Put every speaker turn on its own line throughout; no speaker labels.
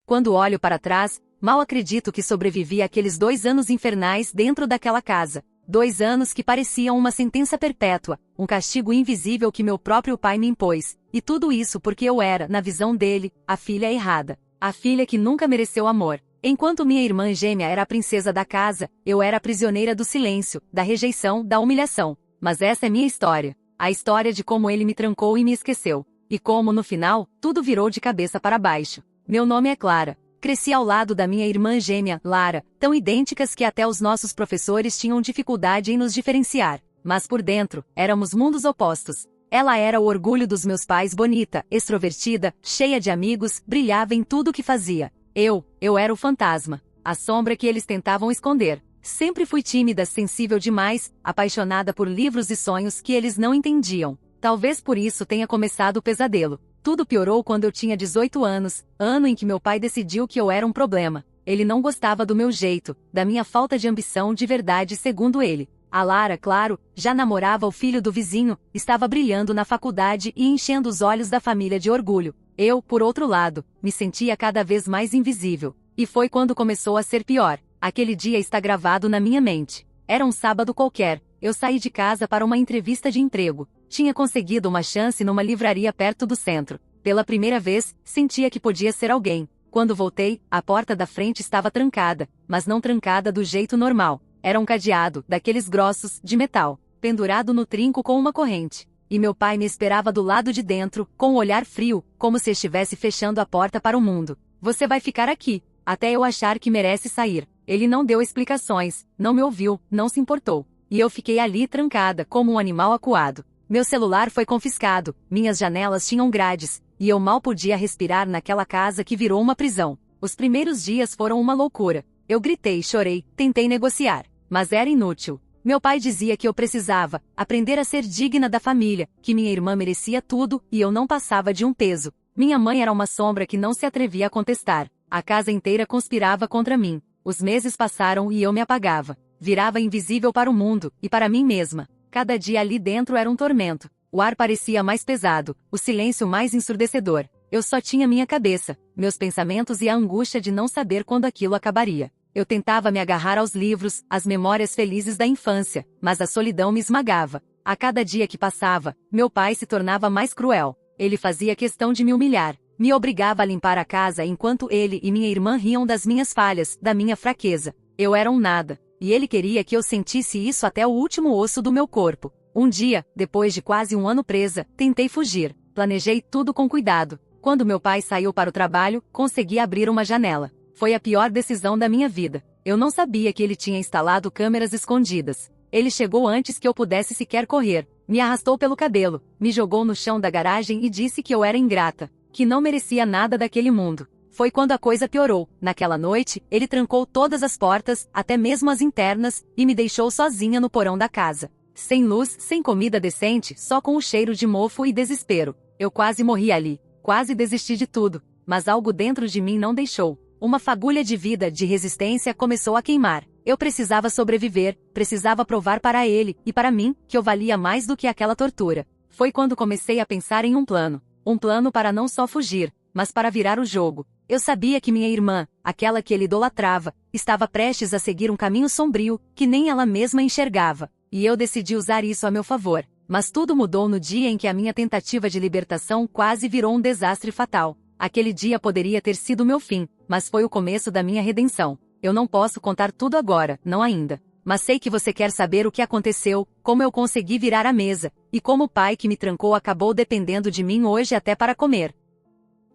Quando olho para trás, mal acredito que sobrevivi àqueles 2 anos infernais dentro daquela casa. 2 anos que pareciam uma sentença perpétua, um castigo invisível que meu próprio pai me impôs. E tudo isso porque eu era, na visão dele, a filha errada. A filha que nunca mereceu amor. Enquanto minha irmã gêmea era a princesa da casa, eu era a prisioneira do silêncio, da rejeição, da humilhação. Mas essa é minha história. A história de como ele me trancou e me esqueceu. E como, no final, tudo virou de cabeça para baixo. Meu nome é Clara. Cresci ao lado da minha irmã gêmea, Lara, tão idênticas que até os nossos professores tinham dificuldade em nos diferenciar. Mas por dentro, éramos mundos opostos. Ela era o orgulho dos meus pais, bonita, extrovertida, cheia de amigos, brilhava em tudo que fazia. Eu era o fantasma, a sombra que eles tentavam esconder. Sempre fui tímida, sensível demais, apaixonada por livros e sonhos que eles não entendiam. Talvez por isso tenha começado o pesadelo. Tudo piorou quando eu tinha 18 anos, ano em que meu pai decidiu que eu era um problema. Ele não gostava do meu jeito, da minha falta de ambição de verdade, segundo ele. A Lara, claro, já namorava o filho do vizinho, estava brilhando na faculdade e enchendo os olhos da família de orgulho. Eu, por outro lado, me sentia cada vez mais invisível. E foi quando começou a ser pior. Aquele dia está gravado na minha mente. Era um sábado qualquer. Eu saí de casa para uma entrevista de emprego. Tinha conseguido uma chance numa livraria perto do centro. Pela primeira vez, sentia que podia ser alguém. Quando voltei, a porta da frente estava trancada, mas não trancada do jeito normal. Era um cadeado, daqueles grossos, de metal, pendurado no trinco com uma corrente. E meu pai me esperava do lado de dentro, com um olhar frio, como se estivesse fechando a porta para o mundo. Você vai ficar aqui, até eu achar que merece sair. Ele não deu explicações, não me ouviu, não se importou. E eu fiquei ali trancada, como um animal acuado. Meu celular foi confiscado, minhas janelas tinham grades, e eu mal podia respirar naquela casa que virou uma prisão. Os primeiros dias foram uma loucura. Eu gritei, chorei, tentei negociar, mas era inútil. Meu pai dizia que eu precisava aprender a ser digna da família, que minha irmã merecia tudo e eu não passava de um peso. Minha mãe era uma sombra que não se atrevia a contestar. A casa inteira conspirava contra mim. Os meses passaram e eu me apagava. Virava invisível para o mundo e para mim mesma. Cada dia ali dentro era um tormento. O ar parecia mais pesado, o silêncio mais ensurdecedor. Eu só tinha minha cabeça, meus pensamentos e a angústia de não saber quando aquilo acabaria. Eu tentava me agarrar aos livros, às memórias felizes da infância, mas a solidão me esmagava. A cada dia que passava, meu pai se tornava mais cruel. Ele fazia questão de me humilhar, me obrigava a limpar a casa enquanto ele e minha irmã riam das minhas falhas, da minha fraqueza. Eu era um nada, e ele queria que eu sentisse isso até o último osso do meu corpo. Um dia, depois de quase um ano presa, tentei fugir. Planejei tudo com cuidado. Quando meu pai saiu para o trabalho, consegui abrir uma janela. Foi a pior decisão da minha vida. Eu não sabia que ele tinha instalado câmeras escondidas. Ele chegou antes que eu pudesse sequer correr. Me arrastou pelo cabelo, me jogou no chão da garagem e disse que eu era ingrata, que não merecia nada daquele mundo. Foi quando a coisa piorou. Naquela noite, ele trancou todas as portas, até mesmo as internas, e me deixou sozinha no porão da casa. Sem luz, sem comida decente, só com o cheiro de mofo e desespero. Eu quase morri ali. Quase desisti de tudo. Mas algo dentro de mim não deixou. Uma fagulha de vida, de resistência, começou a queimar. Eu precisava sobreviver, precisava provar para ele, e para mim, que eu valia mais do que aquela tortura. Foi quando comecei a pensar em um plano. Um plano para não só fugir, mas para virar o jogo. Eu sabia que minha irmã, aquela que ele idolatrava, estava prestes a seguir um caminho sombrio, que nem ela mesma enxergava. E eu decidi usar isso a meu favor. Mas tudo mudou no dia em que a minha tentativa de libertação quase virou um desastre fatal. Aquele dia poderia ter sido meu fim, mas foi o começo da minha redenção. Eu não posso contar tudo agora, não ainda. Mas sei que você quer saber o que aconteceu, como eu consegui virar a mesa, e como o pai que me trancou acabou dependendo de mim hoje até para comer.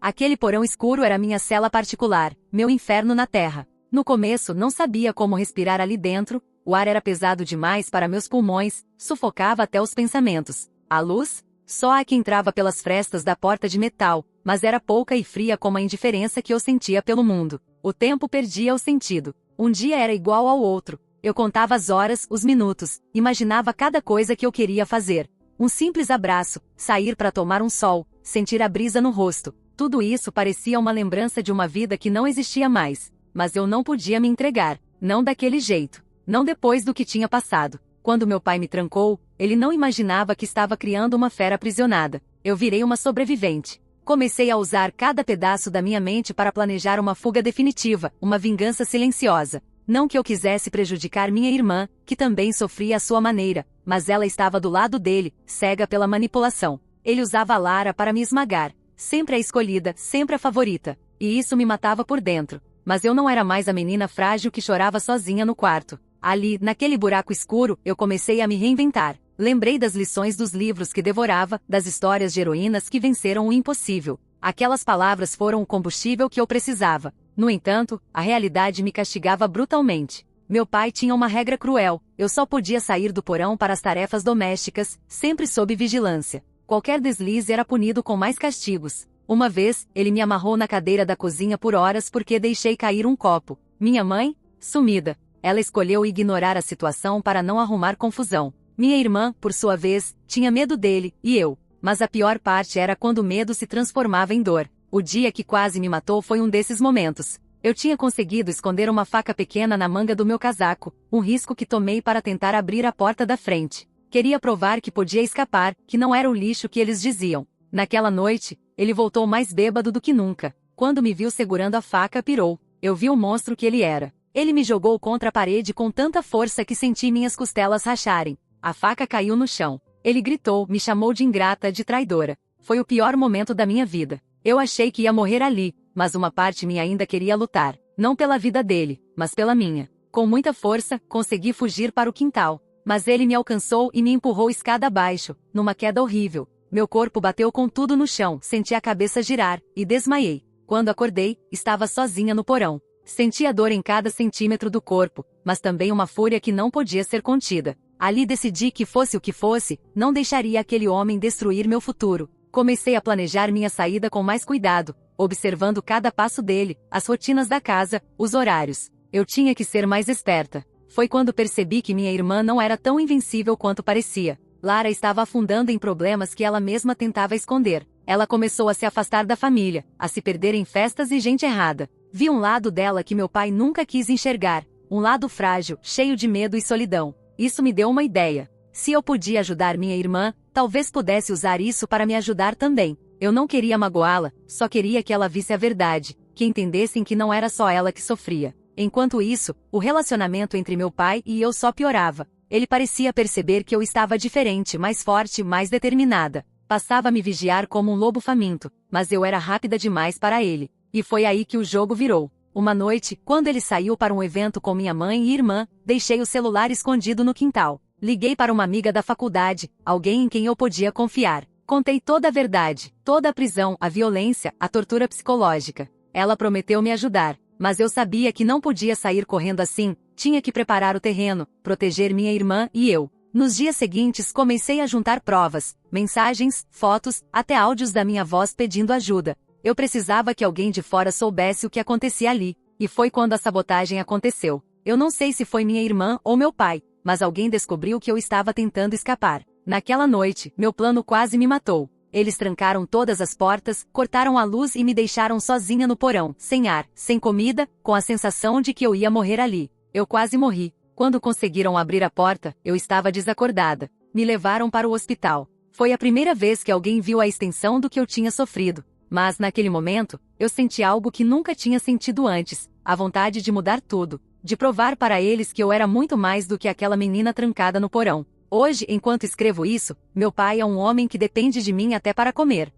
Aquele porão escuro era minha cela particular, meu inferno na terra. No começo não sabia como respirar ali dentro, o ar era pesado demais para meus pulmões, sufocava até os pensamentos. A luz? Só a que entrava pelas frestas da porta de metal, mas era pouca e fria como a indiferença que eu sentia pelo mundo. O tempo perdia o sentido. Um dia era igual ao outro. Eu contava as horas, os minutos, imaginava cada coisa que eu queria fazer. Um simples abraço, sair para tomar um sol, sentir a brisa no rosto. Tudo isso parecia uma lembrança de uma vida que não existia mais. Mas eu não podia me entregar, não daquele jeito, não depois do que tinha passado. Quando meu pai me trancou, ele não imaginava que estava criando uma fera aprisionada. Eu virei uma sobrevivente. Comecei a usar cada pedaço da minha mente para planejar uma fuga definitiva, uma vingança silenciosa. Não que eu quisesse prejudicar minha irmã, que também sofria à sua maneira, mas ela estava do lado dele, cega pela manipulação. Ele usava a Lara para me esmagar. Sempre a escolhida, sempre a favorita. E isso me matava por dentro. Mas eu não era mais a menina frágil que chorava sozinha no quarto. Ali, naquele buraco escuro, eu comecei a me reinventar. Lembrei das lições dos livros que devorava, das histórias de heroínas que venceram o impossível. Aquelas palavras foram o combustível que eu precisava. No entanto, a realidade me castigava brutalmente. Meu pai tinha uma regra cruel: eu só podia sair do porão para as tarefas domésticas, sempre sob vigilância. Qualquer deslize era punido com mais castigos. Uma vez, ele me amarrou na cadeira da cozinha por horas porque deixei cair um copo. Minha mãe? Sumida. Ela escolheu ignorar a situação para não arrumar confusão. Minha irmã, por sua vez, tinha medo dele, e eu. Mas a pior parte era quando o medo se transformava em dor. O dia que quase me matou foi um desses momentos. Eu tinha conseguido esconder uma faca pequena na manga do meu casaco, um risco que tomei para tentar abrir a porta da frente. Queria provar que podia escapar, que não era o lixo que eles diziam. Naquela noite, ele voltou mais bêbado do que nunca. Quando me viu segurando a faca, pirou. Eu vi o monstro que ele era. Ele me jogou contra a parede com tanta força que senti minhas costelas racharem. A faca caiu no chão. Ele gritou, me chamou de ingrata, de traidora. Foi o pior momento da minha vida. Eu achei que ia morrer ali, mas uma parte minha ainda queria lutar. Não pela vida dele, mas pela minha. Com muita força, consegui fugir para o quintal. Mas ele me alcançou e me empurrou escada abaixo, numa queda horrível. Meu corpo bateu com tudo no chão, senti a cabeça girar, e desmaiei. Quando acordei, estava sozinha no porão. Sentia dor em cada centímetro do corpo, mas também uma fúria que não podia ser contida. Ali decidi que fosse o que fosse, não deixaria aquele homem destruir meu futuro. Comecei a planejar minha saída com mais cuidado, observando cada passo dele, as rotinas da casa, os horários. Eu tinha que ser mais esperta. Foi quando percebi que minha irmã não era tão invencível quanto parecia. Lara estava afundando em problemas que ela mesma tentava esconder. Ela começou a se afastar da família, a se perder em festas e gente errada. Vi um lado dela que meu pai nunca quis enxergar, um lado frágil, cheio de medo e solidão. Isso me deu uma ideia. Se eu podia ajudar minha irmã, talvez pudesse usar isso para me ajudar também. Eu não queria magoá-la, só queria que ela visse a verdade, que entendessem que não era só ela que sofria. Enquanto isso, o relacionamento entre meu pai e eu só piorava. Ele parecia perceber que eu estava diferente, mais forte, mais determinada. Passava a me vigiar como um lobo faminto, mas eu era rápida demais para ele. E foi aí que o jogo virou. Uma noite, quando ele saiu para um evento com minha mãe e irmã, deixei o celular escondido no quintal. Liguei para uma amiga da faculdade, alguém em quem eu podia confiar. Contei toda a verdade, toda a prisão, a violência, a tortura psicológica. Ela prometeu me ajudar, mas eu sabia que não podia sair correndo assim, tinha que preparar o terreno, proteger minha irmã e eu. Nos dias seguintes comecei a juntar provas, mensagens, fotos, até áudios da minha voz pedindo ajuda. Eu precisava que alguém de fora soubesse o que acontecia ali, e foi quando a sabotagem aconteceu. Eu não sei se foi minha irmã ou meu pai, mas alguém descobriu que eu estava tentando escapar. Naquela noite, meu plano quase me matou. Eles trancaram todas as portas, cortaram a luz e me deixaram sozinha no porão, sem ar, sem comida, com a sensação de que eu ia morrer ali. Eu quase morri. Quando conseguiram abrir a porta, eu estava desacordada. Me levaram para o hospital. Foi a primeira vez que alguém viu a extensão do que eu tinha sofrido. Mas naquele momento, eu senti algo que nunca tinha sentido antes, a vontade de mudar tudo, de provar para eles que eu era muito mais do que aquela menina trancada no porão. Hoje, enquanto escrevo isso, meu pai é um homem que depende de mim até para comer.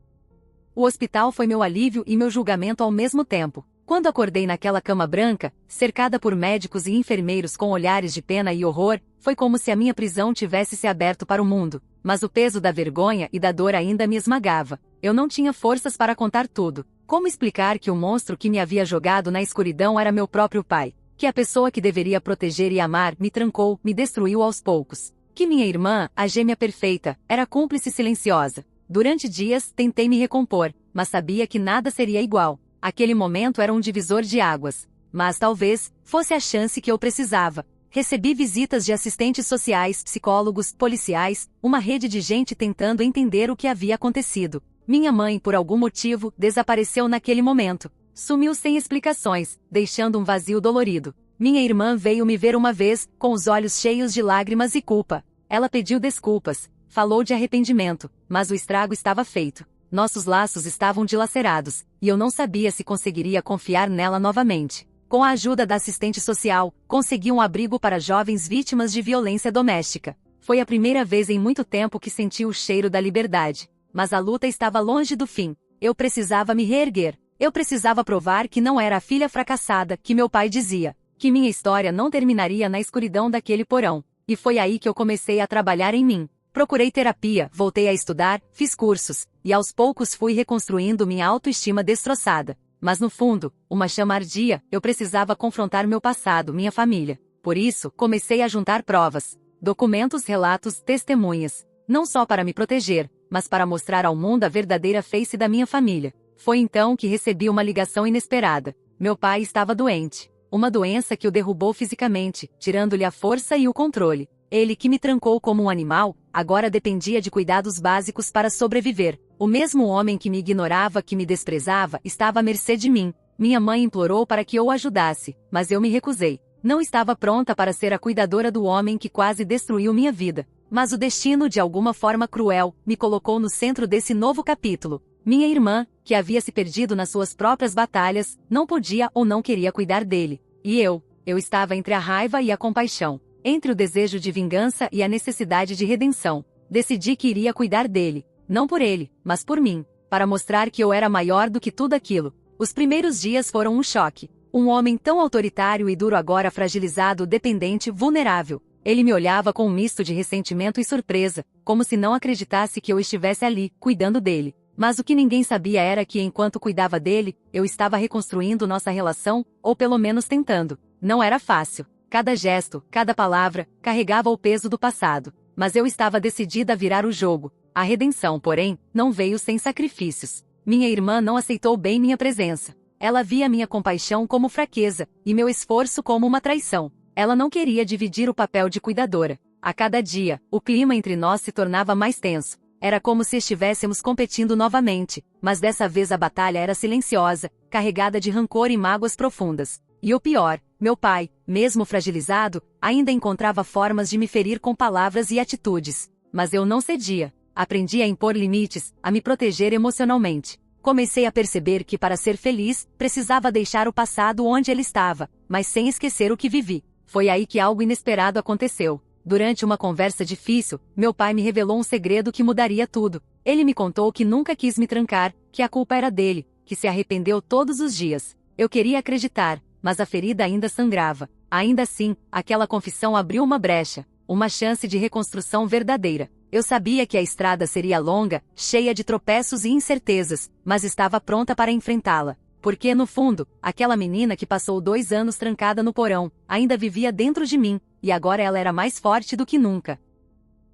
O hospital foi meu alívio e meu julgamento ao mesmo tempo. Quando acordei naquela cama branca, cercada por médicos e enfermeiros com olhares de pena e horror, foi como se a minha prisão tivesse se aberto para o mundo. Mas o peso da vergonha e da dor ainda me esmagava. Eu não tinha forças para contar tudo. Como explicar que o monstro que me havia jogado na escuridão era meu próprio pai? Que a pessoa que deveria proteger e amar me trancou, me destruiu aos poucos? Que minha irmã, a gêmea perfeita, era cúmplice silenciosa? Durante dias, tentei me recompor, mas sabia que nada seria igual. Aquele momento era um divisor de águas. Mas talvez fosse a chance que eu precisava. Recebi visitas de assistentes sociais, psicólogos, policiais, uma rede de gente tentando entender o que havia acontecido. Minha mãe, por algum motivo, desapareceu naquele momento. Sumiu sem explicações, deixando um vazio dolorido. Minha irmã veio me ver uma vez, com os olhos cheios de lágrimas e culpa. Ela pediu desculpas, falou de arrependimento, mas o estrago estava feito. Nossos laços estavam dilacerados, e eu não sabia se conseguiria confiar nela novamente. Com a ajuda da assistente social, consegui um abrigo para jovens vítimas de violência doméstica. Foi a primeira vez em muito tempo que senti o cheiro da liberdade. Mas a luta estava longe do fim. Eu precisava me reerguer. Eu precisava provar que não era a filha fracassada que meu pai dizia. Que minha história não terminaria na escuridão daquele porão. E foi aí que eu comecei a trabalhar em mim. Procurei terapia, voltei a estudar, fiz cursos, e aos poucos fui reconstruindo minha autoestima destroçada. Mas no fundo, uma chama ardia, eu precisava confrontar meu passado, minha família. Por isso, comecei a juntar provas, documentos, relatos, testemunhas. Não só para me proteger, mas para mostrar ao mundo a verdadeira face da minha família. Foi então que recebi uma ligação inesperada. Meu pai estava doente. Uma doença que o derrubou fisicamente, tirando-lhe a força e o controle. Ele que me trancou como um animal, agora dependia de cuidados básicos para sobreviver. O mesmo homem que me ignorava, que me desprezava, estava à mercê de mim. Minha mãe implorou para que eu o ajudasse, mas eu me recusei. Não estava pronta para ser a cuidadora do homem que quase destruiu minha vida. Mas o destino, de alguma forma cruel, me colocou no centro desse novo capítulo. Minha irmã, que havia se perdido nas suas próprias batalhas, não podia ou não queria cuidar dele. E eu estava entre a raiva e a compaixão. Entre o desejo de vingança e a necessidade de redenção. Decidi que iria cuidar dele. Não por ele, mas por mim. Para mostrar que eu era maior do que tudo aquilo. Os primeiros dias foram um choque. Um homem tão autoritário e duro, agora fragilizado, dependente, vulnerável. Ele me olhava com um misto de ressentimento e surpresa, como se não acreditasse que eu estivesse ali, cuidando dele. Mas o que ninguém sabia era que enquanto cuidava dele, eu estava reconstruindo nossa relação, ou pelo menos tentando. Não era fácil. Cada gesto, cada palavra, carregava o peso do passado. Mas eu estava decidida a virar o jogo. A redenção, porém, não veio sem sacrifícios. Minha irmã não aceitou bem minha presença. Ela via minha compaixão como fraqueza, e meu esforço como uma traição. Ela não queria dividir o papel de cuidadora. A cada dia, o clima entre nós se tornava mais tenso. Era como se estivéssemos competindo novamente, mas dessa vez a batalha era silenciosa, carregada de rancor e mágoas profundas. E o pior, meu pai, mesmo fragilizado, ainda encontrava formas de me ferir com palavras e atitudes. Mas eu não cedia. Aprendi a impor limites, a me proteger emocionalmente. Comecei a perceber que para ser feliz, precisava deixar o passado onde ele estava, mas sem esquecer o que vivi. Foi aí que algo inesperado aconteceu. Durante uma conversa difícil, meu pai me revelou um segredo que mudaria tudo. Ele me contou que nunca quis me trancar, que a culpa era dele, que se arrependeu todos os dias. Eu queria acreditar, mas a ferida ainda sangrava. Ainda assim, aquela confissão abriu uma brecha, uma chance de reconstrução verdadeira. Eu sabia que a estrada seria longa, cheia de tropeços e incertezas, mas estava pronta para enfrentá-la. Porque, no fundo, aquela menina que passou 2 anos trancada no porão, ainda vivia dentro de mim, e agora ela era mais forte do que nunca.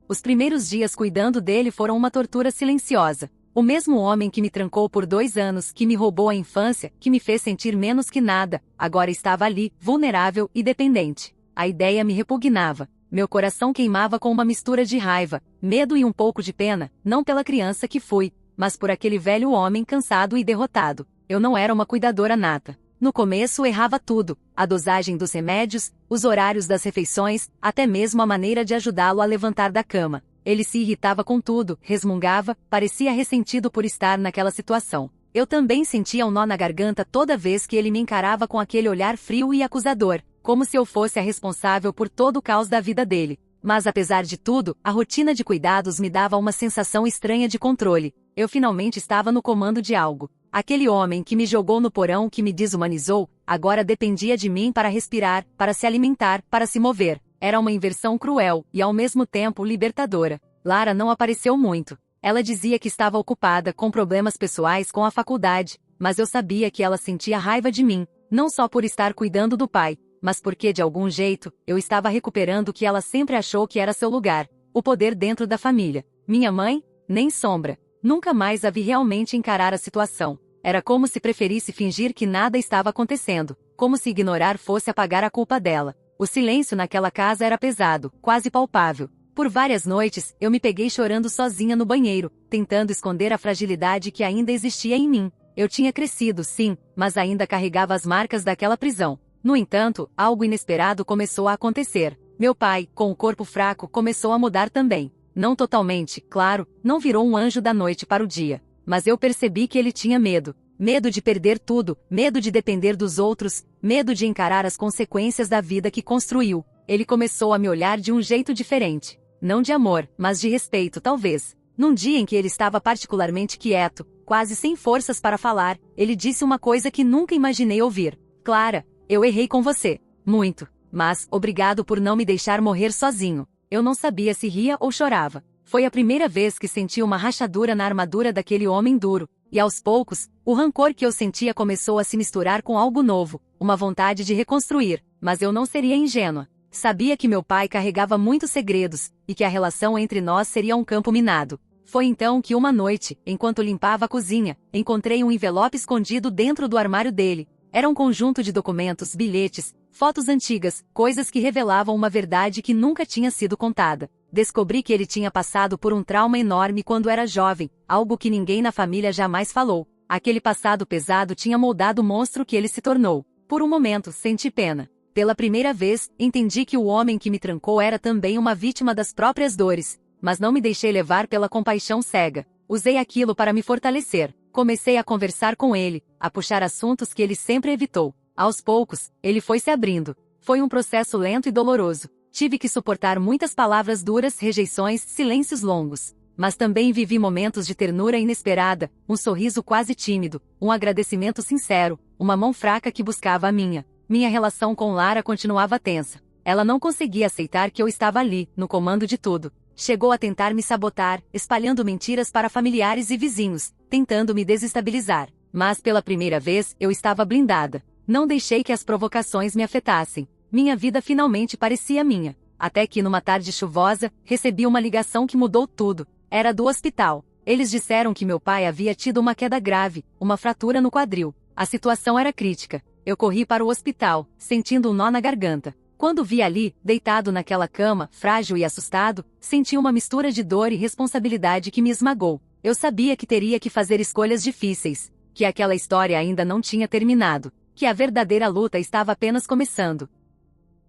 Os primeiros dias cuidando dele foram uma tortura silenciosa. O mesmo homem que me trancou por 2 anos, que me roubou a infância, que me fez sentir menos que nada, agora estava ali, vulnerável e dependente. A ideia me repugnava. Meu coração queimava com uma mistura de raiva, medo e um pouco de pena, não pela criança que fui, mas por aquele velho homem cansado e derrotado. Eu não era uma cuidadora nata. No começo errava tudo, a dosagem dos remédios, os horários das refeições, até mesmo a maneira de ajudá-lo a levantar da cama. Ele se irritava com tudo, resmungava, parecia ressentido por estar naquela situação. Eu também sentia um nó na garganta toda vez que ele me encarava com aquele olhar frio e acusador, como se eu fosse a responsável por todo o caos da vida dele. Mas apesar de tudo, a rotina de cuidados me dava uma sensação estranha de controle. Eu finalmente estava no comando de algo. Aquele homem que me jogou no porão, que me desumanizou, agora dependia de mim para respirar, para se alimentar, para se mover. Era uma inversão cruel, e ao mesmo tempo libertadora. Lara não apareceu muito. Ela dizia que estava ocupada com problemas pessoais com a faculdade, mas eu sabia que ela sentia raiva de mim, não só por estar cuidando do pai, mas porque de algum jeito, eu estava recuperando o que ela sempre achou que era seu lugar, o poder dentro da família. Minha mãe? Nem sombra. Nunca mais a vi realmente encarar a situação. Era como se preferisse fingir que nada estava acontecendo, como se ignorar fosse apagar a culpa dela. O silêncio naquela casa era pesado, quase palpável. Por várias noites, eu me peguei chorando sozinha no banheiro, tentando esconder a fragilidade que ainda existia em mim. Eu tinha crescido, sim, mas ainda carregava as marcas daquela prisão. No entanto, algo inesperado começou a acontecer. Meu pai, com o corpo fraco, começou a mudar também. Não totalmente, claro, não virou um anjo da noite para o dia. mas eu percebi que ele tinha medo. Medo de perder tudo, medo de depender dos outros, medo de encarar as consequências da vida que construiu. Ele começou a me olhar de um jeito diferente. Não de amor, mas de respeito, talvez. Num dia em que ele estava particularmente quieto, quase sem forças para falar, ele disse uma coisa que nunca imaginei ouvir. Clara, eu errei com você. Muito. Mas, obrigado por não me deixar morrer sozinho. Eu não sabia se ria ou chorava. Foi a primeira vez que senti uma rachadura na armadura daquele homem duro. E aos poucos, o rancor que eu sentia começou a se misturar com algo novo, uma vontade de reconstruir, mas eu não seria ingênua. Sabia que meu pai carregava muitos segredos, e que a relação entre nós seria um campo minado. Foi então que uma noite, enquanto limpava a cozinha, encontrei um envelope escondido dentro do armário dele. Era um conjunto de documentos, bilhetes, fotos antigas, coisas que revelavam uma verdade que nunca tinha sido contada. Descobri que ele tinha passado por um trauma enorme quando era jovem, algo que ninguém na família jamais falou. Aquele passado pesado tinha moldado o monstro que ele se tornou. Por um momento, senti pena. Pela primeira vez, entendi que o homem que me trancou era também uma vítima das próprias dores, mas não me deixei levar pela compaixão cega. Usei aquilo para me fortalecer. Comecei a conversar com ele, a puxar assuntos que ele sempre evitou. Aos poucos, ele foi se abrindo. Foi um processo lento e doloroso. Tive que suportar muitas palavras duras, rejeições, silêncios longos. Mas também vivi momentos de ternura inesperada, um sorriso quase tímido, um agradecimento sincero, uma mão fraca que buscava a minha. Minha relação com Lara continuava tensa. Ela não conseguia aceitar que eu estava ali, no comando de tudo. Chegou a tentar me sabotar, espalhando mentiras para familiares e vizinhos, tentando me desestabilizar. Mas pela primeira vez, eu estava blindada. Não deixei que as provocações me afetassem. Minha vida finalmente parecia minha. Até que numa tarde chuvosa, recebi uma ligação que mudou tudo. Era do hospital. Eles disseram que meu pai havia tido uma queda grave, uma fratura no quadril. A situação era crítica. Eu corri para o hospital, sentindo um nó na garganta. Quando vi ali, deitado naquela cama, frágil e assustado, senti uma mistura de dor e responsabilidade que me esmagou. Eu sabia que teria que fazer escolhas difíceis, que aquela história ainda não tinha terminado, que a verdadeira luta estava apenas começando.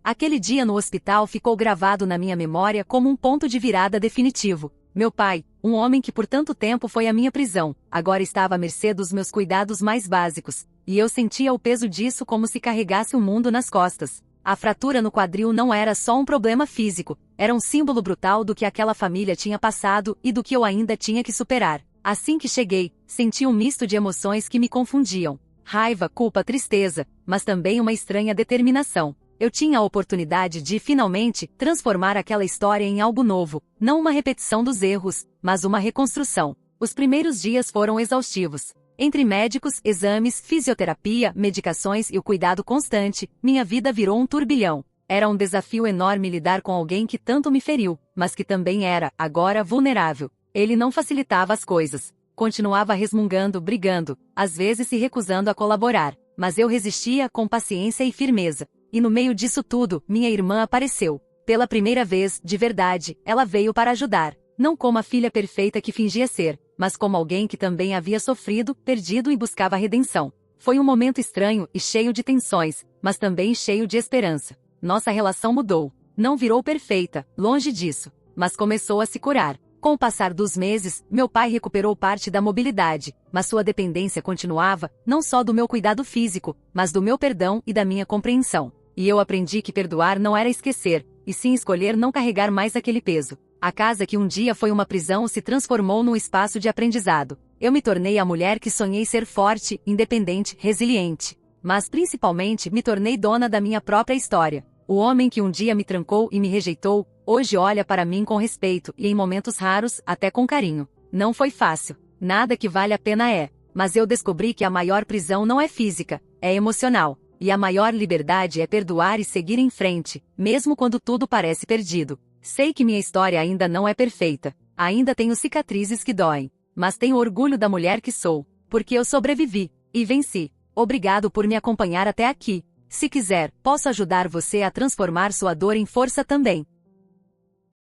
Aquele dia no hospital ficou gravado na minha memória como um ponto de virada definitivo. Meu pai, um homem que por tanto tempo foi a minha prisão, agora estava à mercê dos meus cuidados mais básicos, e eu sentia o peso disso como se carregasse o mundo nas costas. A fratura no quadril não era só um problema físico, era um símbolo brutal do que aquela família tinha passado e do que eu ainda tinha que superar. Assim que cheguei, senti um misto de emoções que me confundiam. Raiva, culpa, tristeza, mas também uma estranha determinação. Eu tinha a oportunidade de, finalmente, transformar aquela história em algo novo, não uma repetição dos erros, mas uma reconstrução. Os primeiros dias foram exaustivos. Entre médicos, exames, fisioterapia, medicações e o cuidado constante, minha vida virou um turbilhão. Era um desafio enorme lidar com alguém que tanto me feriu, mas que também era, agora, vulnerável. Ele não facilitava as coisas. Continuava resmungando, brigando, às vezes se recusando a colaborar. Mas eu resistia com paciência e firmeza. E no meio disso tudo, minha irmã apareceu. Pela primeira vez, de verdade, ela veio para ajudar. Não como a filha perfeita que fingia ser, mas como alguém que também havia sofrido, perdido e buscava redenção. Foi um momento estranho e cheio de tensões, mas também cheio de esperança. Nossa relação mudou. Não virou perfeita, longe disso, mas começou a se curar. Com o passar dos meses, meu pai recuperou parte da mobilidade, mas sua dependência continuava, não só do meu cuidado físico, mas do meu perdão e da minha compreensão. E eu aprendi que perdoar não era esquecer, e sim escolher não carregar mais aquele peso. A casa que um dia foi uma prisão se transformou num espaço de aprendizado. Eu me tornei a mulher que sonhei ser forte, independente, resiliente. Mas principalmente me tornei dona da minha própria história. O homem que um dia me trancou e me rejeitou, hoje olha para mim com respeito e em momentos raros, até com carinho. Não foi fácil. Nada que vale a pena é. Mas eu descobri que a maior prisão não é física, é emocional. E a maior liberdade é perdoar e seguir em frente, mesmo quando tudo parece perdido. Sei que minha história ainda não é perfeita. Ainda tenho cicatrizes que doem. Mas tenho orgulho da mulher que sou, porque eu sobrevivi e venci. Obrigado por me acompanhar até aqui. Se quiser, posso ajudar você a transformar sua dor em força também.